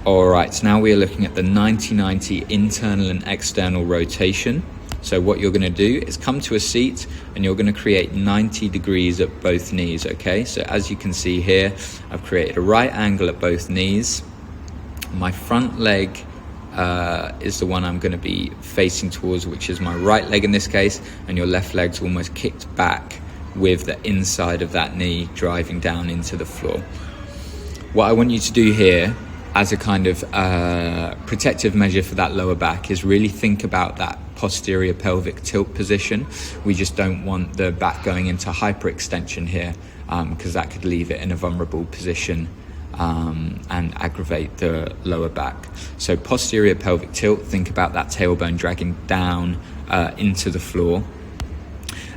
All right, so now we are looking at the 90-90 internal and external rotation. So what you're gonna do is come to a seat and you're gonna create 90 degrees at both knees, okay? So as you can see here, I've created a right angle at both knees. My front leg is the one I'm gonna be facing towards, which is my right leg in this case, and your left leg's almost kicked back with the inside of that knee driving down into the floor. What I want you to do here as a kind of protective measure for that lower back is really think about that posterior pelvic tilt position. We just don't want the back going into hyperextension here because that could leave it in a vulnerable position and aggravate the lower back. So posterior pelvic tilt, think about that tailbone dragging down into the floor.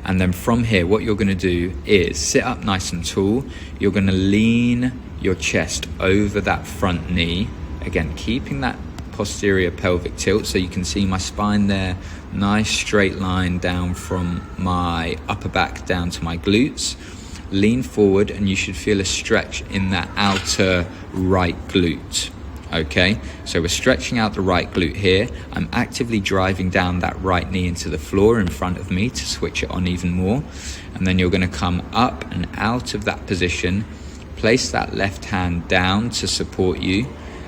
And then from here, what you're gonna do is sit up nice and tall. You're gonna lean your chest over that front knee. Again, keeping that posterior pelvic tilt so you can see my spine there. Nice straight line down from my upper back down to my glutes. Lean forward and you should feel a stretch in that outer right glute. Okay, so we're stretching out the right glute here. I'm actively driving down that right knee into the floor in front of me to switch it on even more. And then you're gonna come up and out of that position, place that left hand down to support you,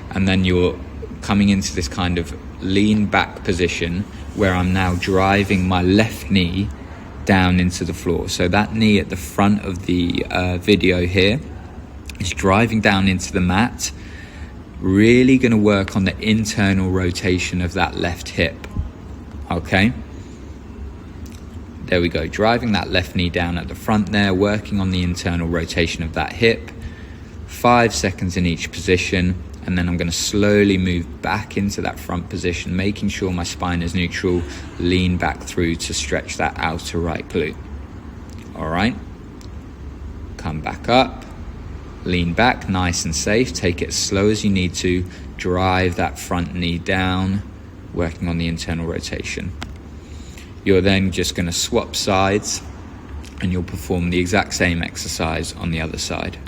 and then you're coming into this kind of lean back position where I'm now driving my left knee down into the floor. So that knee at the front of the video here is driving down into the mat. Really going to work on the internal rotation of that left hip. Okay, there we go, driving that left knee down at the front there, working on the internal rotation of that hip. 5 seconds in each position, and then I'm going to slowly move back into that front position, making sure my spine is neutral. Lean back through to stretch that outer right glute. All right, come back up. Lean back, nice and safe. Take it as slow as you need to. Drive that front knee down, working on the internal rotation. You're then just going to swap sides and you'll perform the exact same exercise on the other side.